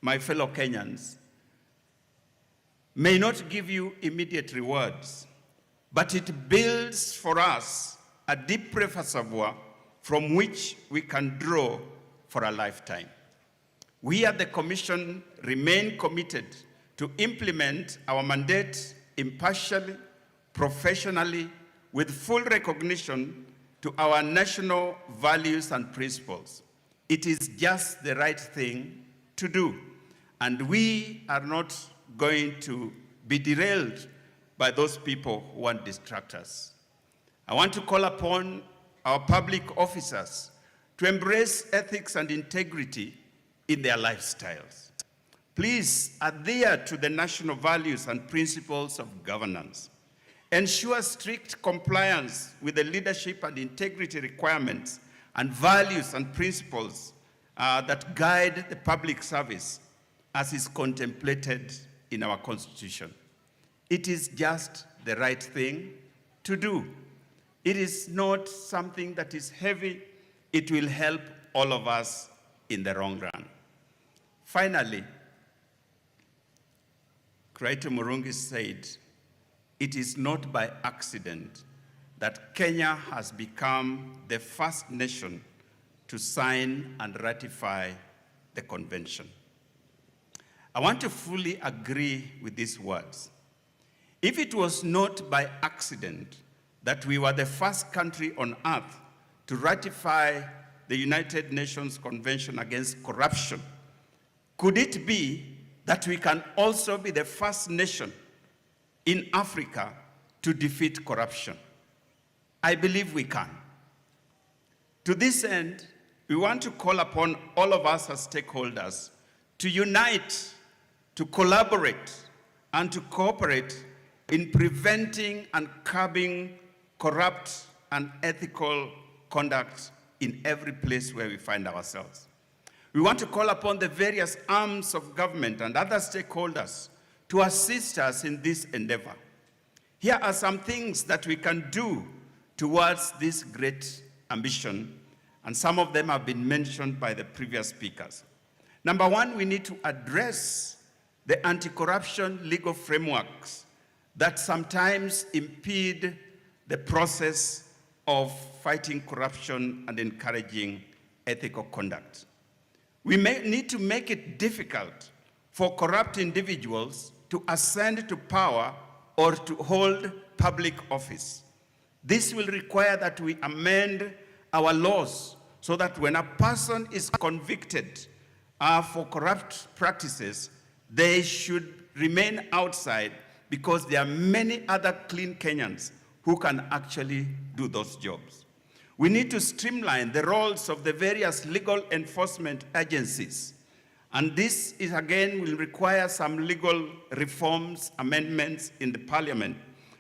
my fellow Kenyans, may not give you immediate rewards, but it builds for us a deep reservoir from which we can draw for a lifetime. We at the Commission remain committed to implement our mandate impartially, professionally, with full recognition to our national values and principles. It is just the right thing to do, and we are not going to be derailed by those people who want to distract us. I want to call upon our public officers to embrace ethics and integrity in their lifestyles. Please adhere to the national values and principles of governance. Ensure strict compliance with the leadership and integrity requirements and values and principles that guide the public service as is contemplated in our Constitution. It is just the right thing to do. It is not something that is heavy. It will help all of us in the long run. Finally, Creator Murungi said, it is not by accident that Kenya has become the first nation to sign and ratify the convention. I want to fully agree with these words. If it was not by accident that we were the first country on earth to ratify the United Nations Convention Against Corruption, could it be that we can also be the first nation in Africa to defeat corruption? I believe we can. To this end, we want to call upon all of us as stakeholders to unite, to collaborate, and to cooperate in preventing and curbing corrupt and ethical conduct in every place where we find ourselves. We want to call upon the various arms of government and other stakeholders to assist us in this endeavor. Here are some things that we can do towards this great ambition, and some of them have been mentioned by the previous speakers. Number one, we need to address the anti-corruption legal frameworks that sometimes impede the process of fighting corruption and encouraging ethical conduct. We may need to make it difficult for corrupt individuals to ascend to power or to hold public office. This will require that we amend our laws so that when a person is convicted for corrupt practices, they should remain outside, because there are many other clean Kenyans who can actually do those jobs. We need to streamline the roles of the various legal enforcement agencies. And this is, again, will require some legal reforms, amendments in the parliament,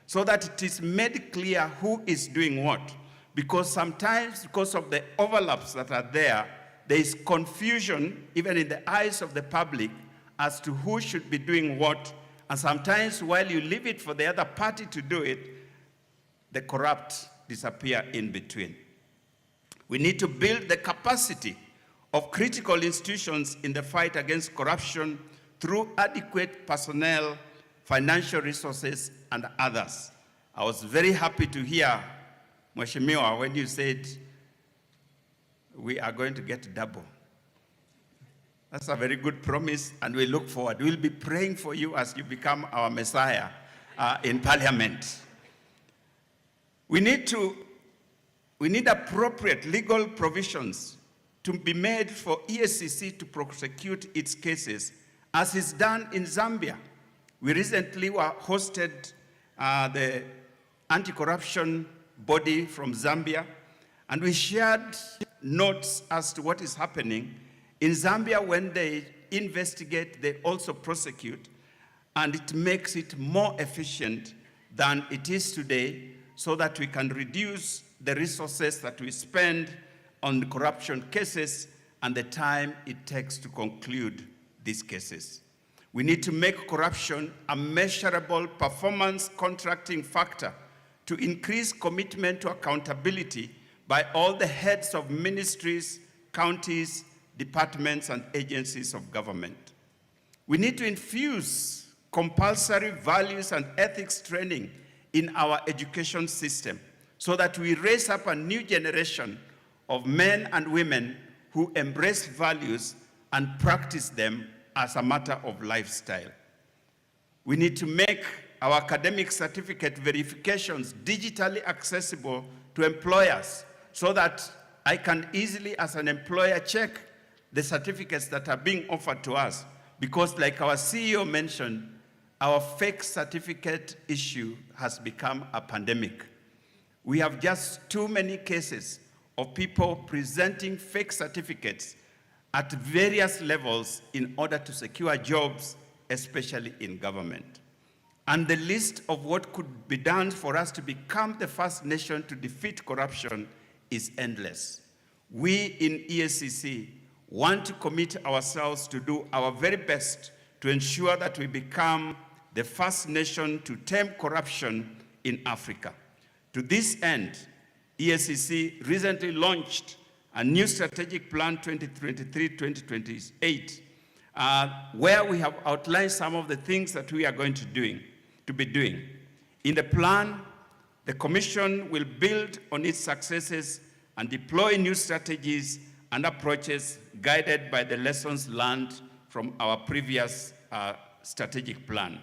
so that it is made clear who is doing what. Because sometimes, because of the overlaps that are there, there is confusion, even in the eyes of the public, as to who should be doing what. And sometimes, while you leave it for the other party to do it, the corrupt disappear in between. We need to build the capacity of critical institutions in the fight against corruption through adequate personnel, financial resources, and others. I was very happy to hear, Mheshimiwa, when you said we are going to get double. That's a very good promise, and we look forward. We'll be praying for you as you become our Messiah in Parliament. We need appropriate legal provisions to be made for EACC to prosecute its cases, as is done in Zambia. We recently were hosted the anti-corruption body from Zambia, and we shared notes as to what is happening. In Zambia, when they investigate, they also prosecute, and it makes it more efficient than it is today, so that we can reduce the resources that we spend on corruption cases and the time it takes to conclude these cases. We need to make corruption a measurable performance contracting factor to increase commitment to accountability by all the heads of ministries, counties, departments, and agencies of government. We need to infuse compulsory values and ethics training in our education system so that we raise up a new generation of men and women who embrace values and practice them as a matter of lifestyle. We need to make our academic certificate verifications digitally accessible to employers so that I can easily, as an employer, check the certificates that are being offered to us. Because like our CEO mentioned, our fake certificate issue has become a pandemic. We have just too many cases of people presenting fake certificates at various levels in order to secure jobs, especially in government. And the list of what could be done for us to become the first nation to defeat corruption is endless. We in EACC want to commit ourselves to do our very best to ensure that we become the first nation to tame corruption in Africa. To this end, EACC recently launched a new strategic plan 2023-2028, where we have outlined some of the things that we are going to be doing. In the plan, the Commission will build on its successes and deploy new strategies and approaches guided by the lessons learned from our previous strategic plan.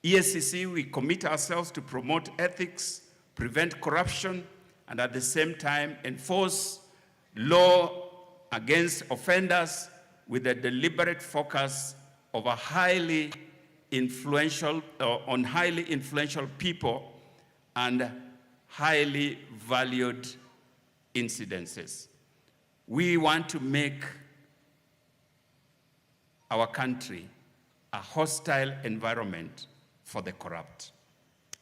EACC, we commit ourselves to promote ethics, prevent corruption, and at the same time enforce law against offenders with a deliberate focus of a highly influential people and highly valued incidences. We want to make our country a hostile environment for the corrupt.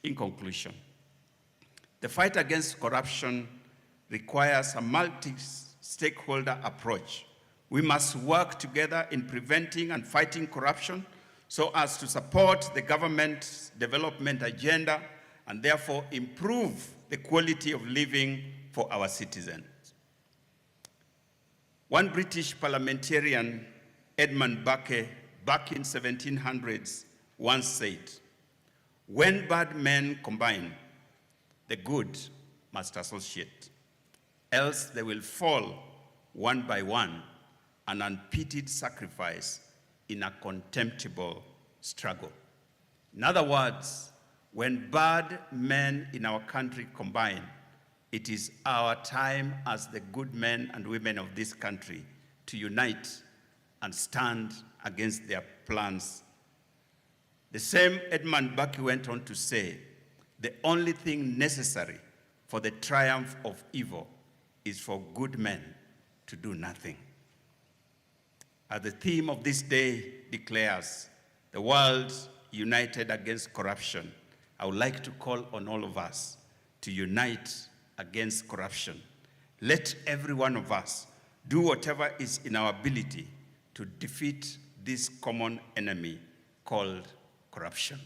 In conclusion, the fight against corruption requires a multi-stakeholder approach. We must work together in preventing and fighting corruption so as to support the government's development agenda and therefore improve the quality of living for our citizens. One British parliamentarian, Edmund Burke, back in 1700s, once said, "When bad men combine, the good must associate, else they will fall one by one, an unpitied sacrifice in a contemptible struggle." In other words, when bad men in our country combine, it is our time as the good men and women of this country to unite and stand against their plans. The same Edmund Burke went on to say, "The only thing necessary for the triumph of evil is for good men to do nothing." As the theme of this day declares, the world united against corruption, I would like to call on all of us to unite against corruption. Let every one of us do whatever is in our ability to defeat this common enemy called corruption.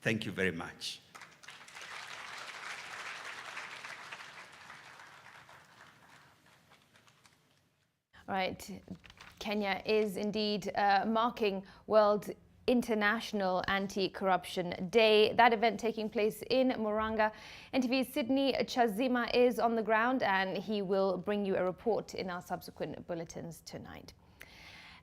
Thank you very much. All right. Kenya is indeed marking World International Anti-Corruption Day. That event taking place in Murang'a. NTV's Sydney Chazima is on the ground and he will bring you a report in our subsequent bulletins tonight.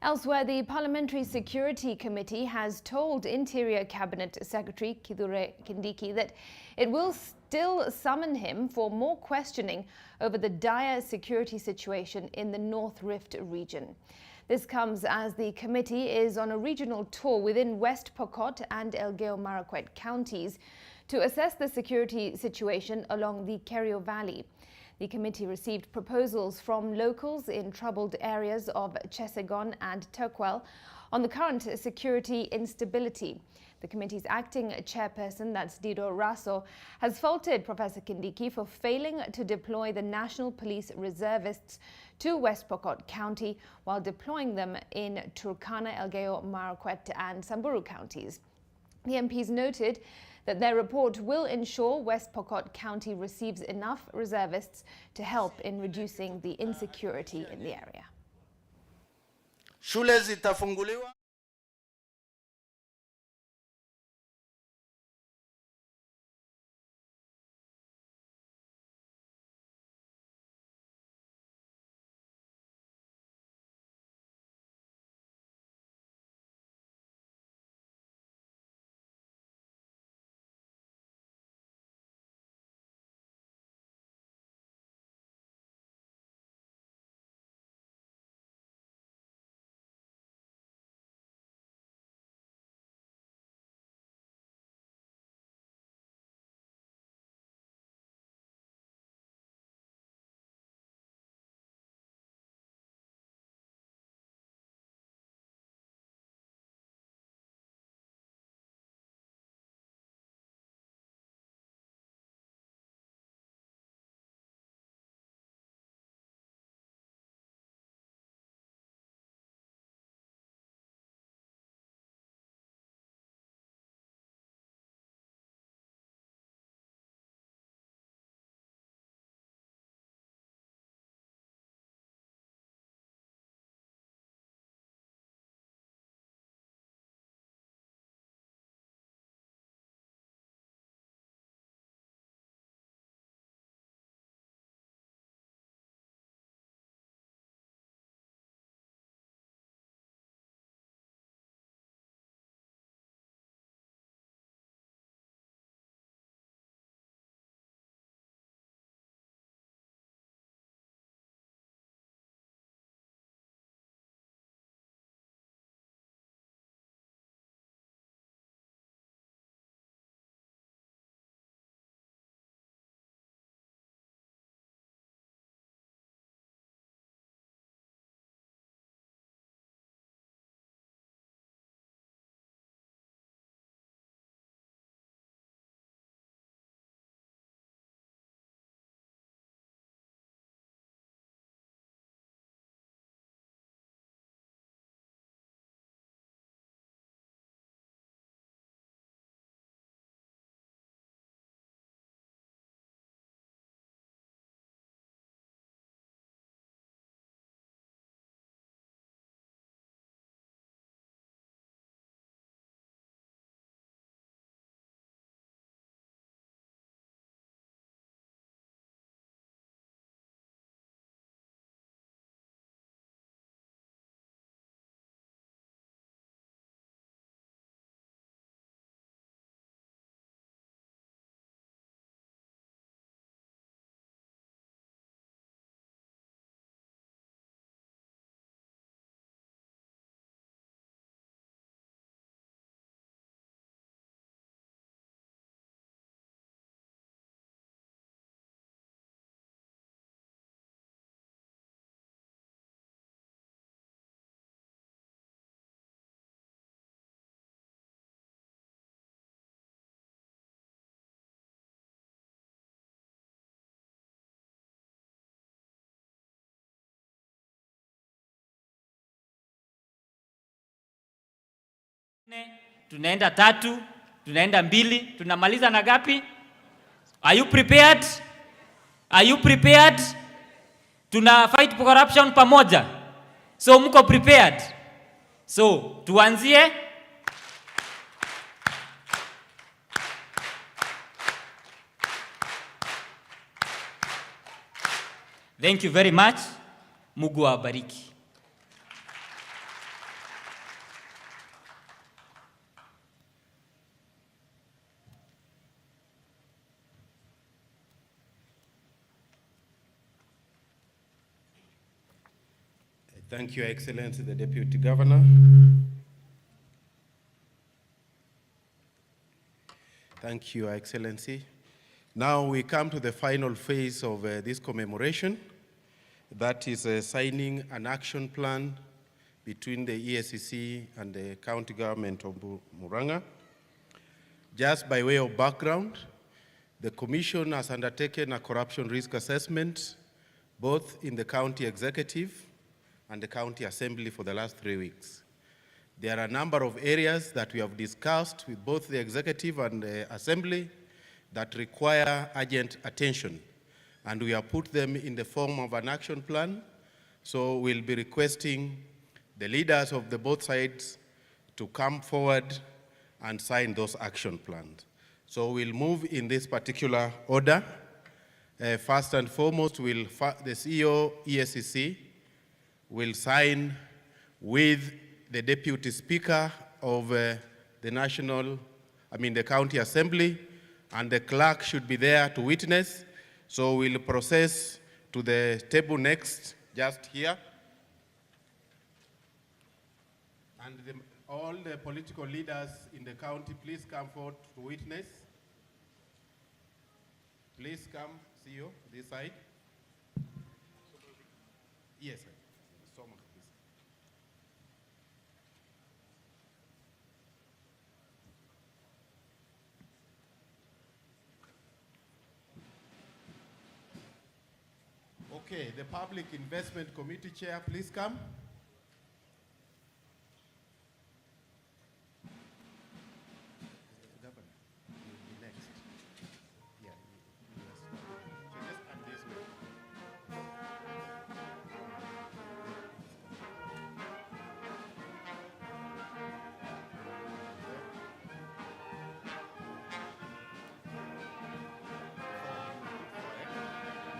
Elsewhere, the Parliamentary Security Committee has told Interior Cabinet Secretary Kithure Kindiki that it will still summon him for more questioning over the dire security situation in the North Rift region. This comes as the committee is on a regional tour within West Pokot and Elgeyo Marakwet counties to assess the security situation along the Kerio Valley. The committee received proposals from locals in troubled areas of Chesegon and Turkwel on the current security instability. The committee's acting chairperson, that's Dido Raso, has faulted Professor Kindiki for failing to deploy the National Police Reservists to West Pokot County while deploying them in Turkana, Elgeyo Marakwet and Samburu counties. The MPs noted that their report will ensure West Pokot County receives enough reservists to help in reducing the insecurity in the area. Shule zitafunguliwa. Tunaenda 3, tunaenda 2, tunamaliza na gapi? Are you prepared? Are you prepared? Tuna fight corruption pamoja. So mko prepared? So tuanzie. Thank you very much. Mungu awabariki. Thank you, Excellency, the Deputy Governor. Thank you, Excellency. Now we come to the final phase of this commemoration. That is signing an action plan between the EACC and the county government of Murang'a. Just by way of background, the Commission has undertaken a corruption risk assessment both in the county executive and the county assembly for the last 3 weeks. There are a number of areas that we have discussed with both the executive and the assembly that require urgent attention, and we have put them in the form of an action plan. So we'll be requesting the leaders of the both sides to come forward and sign those action plans. So we'll move in this particular order. First and foremost, the CEO EACC will sign with the Deputy Speaker of the County Assembly, and the clerk should be there to witness. So we'll process to the table next, just here. And all the political leaders in the county, please come forward to witness. Please come, CEO, this side. Yes, sir. Okay, the Public Investment Committee Chair, please come. Governor, you'll be next. Yeah, so just come this way.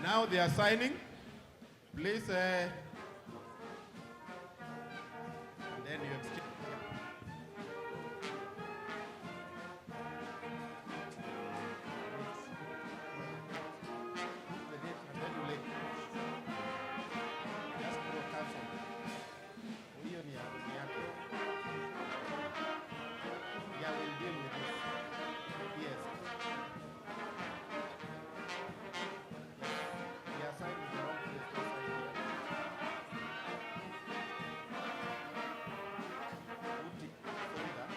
Now they are signing. Please, and then you exchange. Just go cancel. Hiyo ni yako. Yeah, we'll deal with this. Yes. Yeah, sign is wrong place to sign here. Put it folder. Yeah,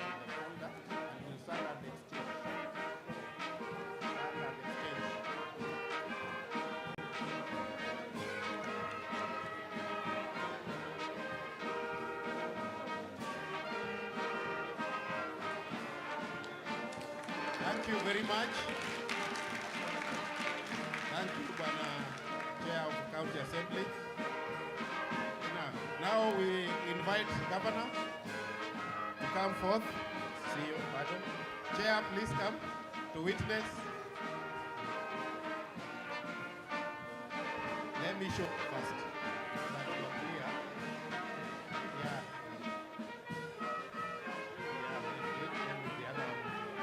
in the folder, and we'll sign at the exchange. Sign at the exchange. Thank you very much. Thank you, Bwana Chair of the County Assembly. Now we invite Governor to come forth. CEO, pardon. Chair, please come to witness. Let me show first. That you are clear. Yeah. Then with the other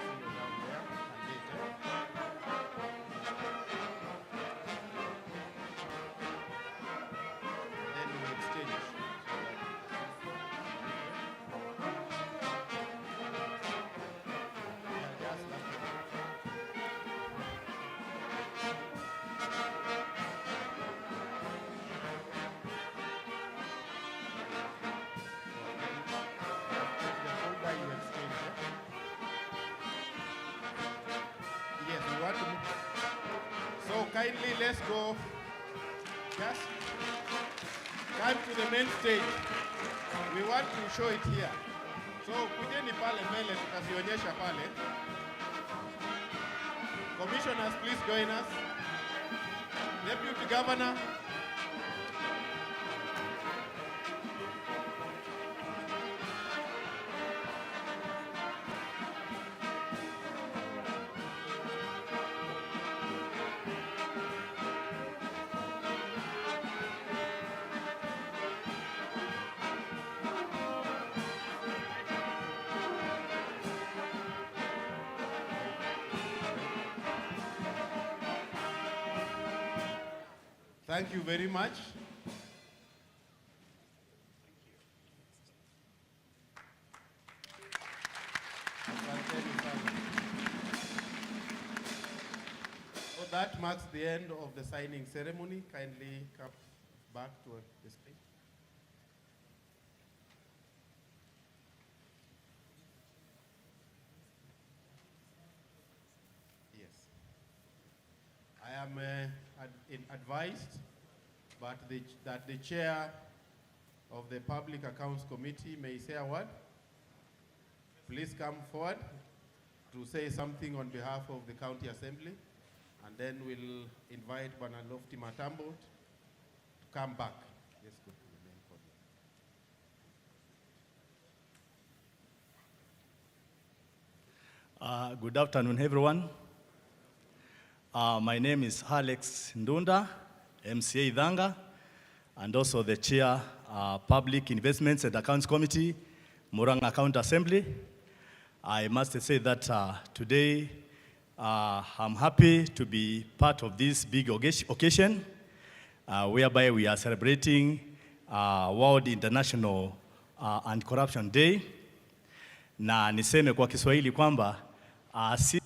CEO down there and later. Then we exchange. Yeah, just like that. The folder you exchange, yes, we want to move. So kindly let's go. Just come to the main stage. We want want to show it here. So kujeni pale mbele tutazionyesha pale. Commissioners, please join us. Deputy Governor. Thank you very much. So that marks the end of the signing ceremony. Kindly come back to the screen. Yes. I am advised that the chair of the Public Accounts Committee may say a word. Please come forward to say something on behalf of the County Assembly, and then we'll invite Bwana Lofty Matambo to come back. Let's go to the main podium. Good afternoon, everyone. My name is Alex Ndunda, MCA Idhanga, and also the Chair, Public Investments and Accounts Committee, Murang'a County Assembly. I must say that today I'm happy to be part of this big occasion whereby we are celebrating World International Anti-Corruption Day. Na niseme kwa Kiswahili kwamba sisi